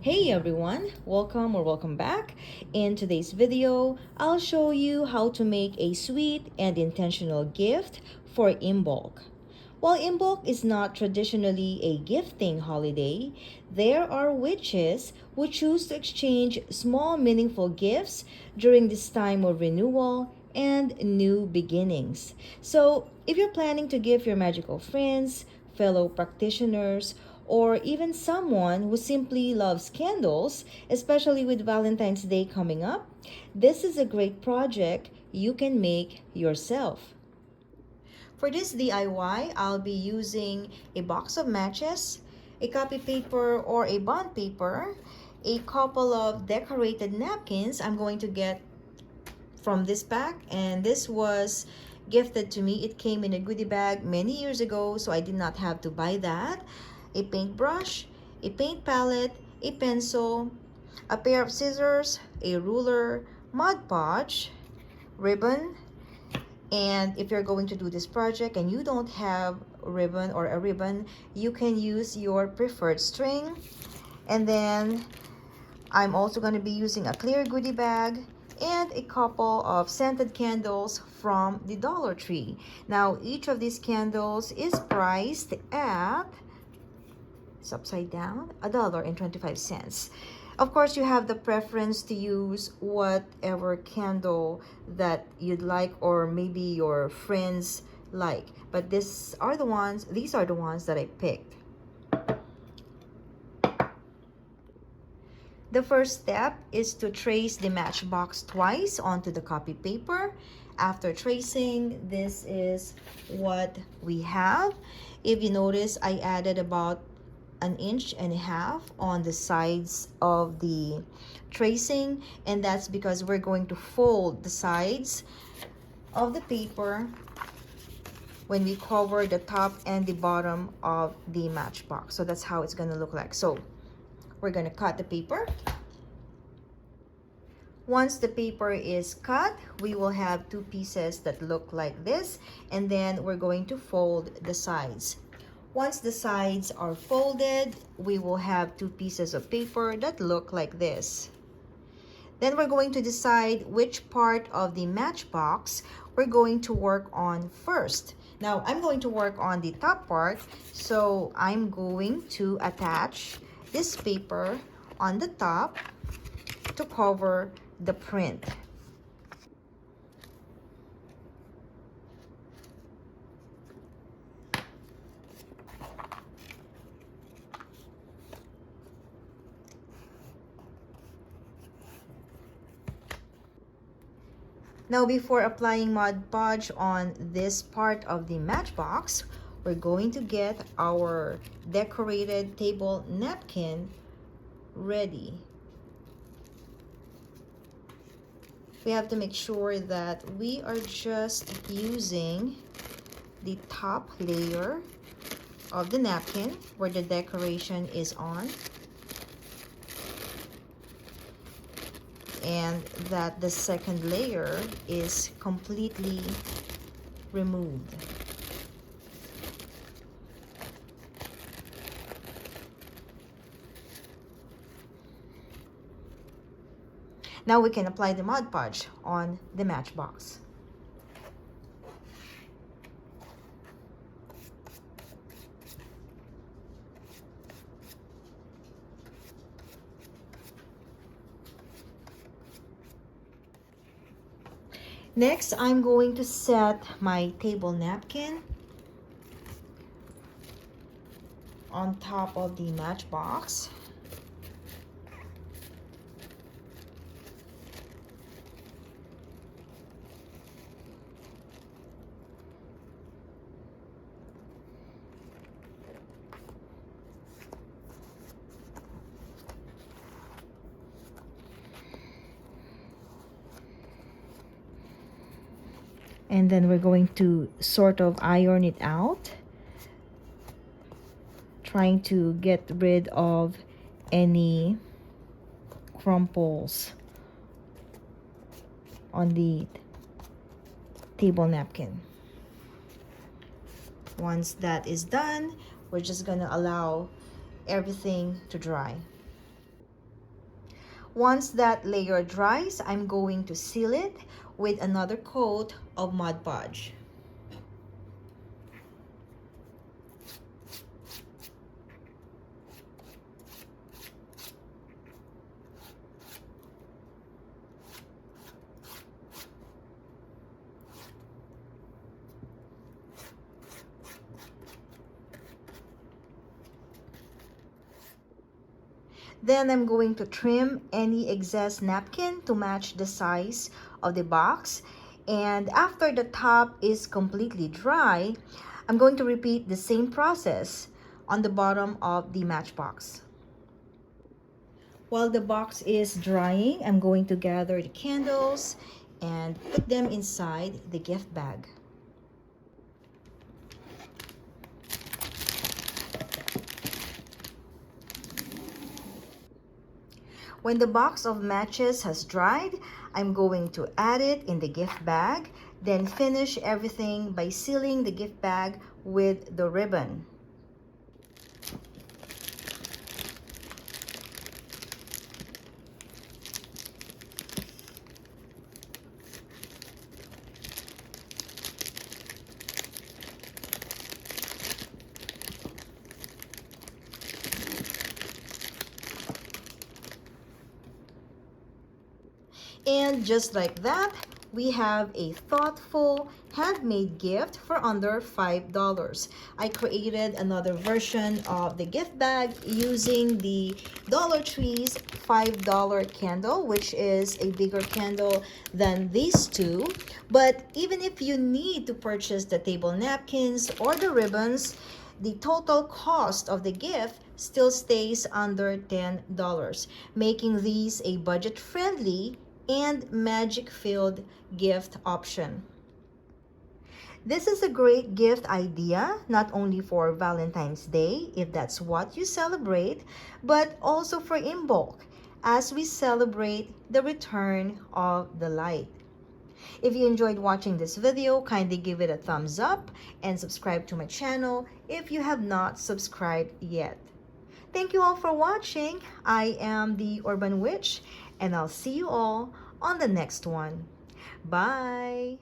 Hey everyone, welcome back. In today's video, I'll show you how to make a sweet and intentional gift for Imbolc. While Imbolc is not traditionally a gifting holiday, there are witches who choose to exchange small meaningful gifts during this time of renewal and new beginnings. So, if you're planning to give your magical friends, fellow practitioners, or even someone who simply loves candles, especially with Valentine's Day coming up, this is a great project you can make yourself. For this DIY, I'll be using a box of matches, a copy paper or a bond paper, a couple of decorated napkins I'm going to get from this pack, and this was gifted to me. It came in a goodie bag many years ago, so I did not have to buy that. A paintbrush, a paint palette, a pencil, a pair of scissors, a ruler, Mod Podge, ribbon, and if you're going to do this project and you don't have ribbon or a ribbon, you can use your preferred string. And then I'm also going to be using a clear goodie bag and a couple of scented candles from the Dollar Tree. Now, each of these candles is priced at, it's upside down, $1.25. Of course, you have the preference to use whatever candle that you'd like, or maybe your friends like. But these are the ones that I picked. The first step is to trace the matchbox twice onto the copy paper. After tracing, this is what we have. If you notice, I added about 1.5 inches on the sides of the tracing, and that's because we're going to fold the sides of the paper when we cover the top and the bottom of the matchbox. So that's how it's going to look like. So we're going to cut the paper. Once the paper is cut, we will have two pieces that look like this, and then we're going to fold the sides. Once the sides are folded, we will have two pieces of paper that look like this. Then we're going to decide which part of the matchbox we're going to work on first. Now, I'm going to work on the top part, so I'm going to attach this paper on the top to cover the print. Now, before applying Mod Podge on this part of the matchbox, we're going to get our decorated table napkin ready. We have to make sure that we are just using the top layer of the napkin where the decoration is on, and that the second layer is completely removed. Now we can apply the Mod Podge on the matchbox. Next, I'm going to set my table napkin on top of the matchbox. And then we're going to sort of iron it out, trying to get rid of any crumples on the table napkin. Once that is done, we're just gonna allow everything to dry. Once that layer dries, I'm going to seal it with another coat of Mod Podge. Then I'm going to trim any excess napkin to match the size of the box. And after the top is completely dry, I'm going to repeat the same process on the bottom of the matchbox. While the box is drying, I'm going to gather the candles and put them inside the gift bag. When the box of matches has dried, I'm going to add it in the gift bag, then finish everything by sealing the gift bag with the ribbon. And just like that, we have a thoughtful handmade gift for under $5. I created another version of the gift bag using the Dollar Tree's $5 candle, which is a bigger candle than these two. But even if you need to purchase the table napkins or the ribbons, the total cost of the gift still stays under $10, making these a budget-friendly and magic-filled gift option. This is a great gift idea, not only for Valentine's Day, if that's what you celebrate, but also for Imbolc, as we celebrate the return of the light. If you enjoyed watching this video, kindly give it a thumbs up and subscribe to my channel if you have not subscribed yet. Thank you all for watching. I am the Urban Witch, and I'll see you all on the next one. Bye!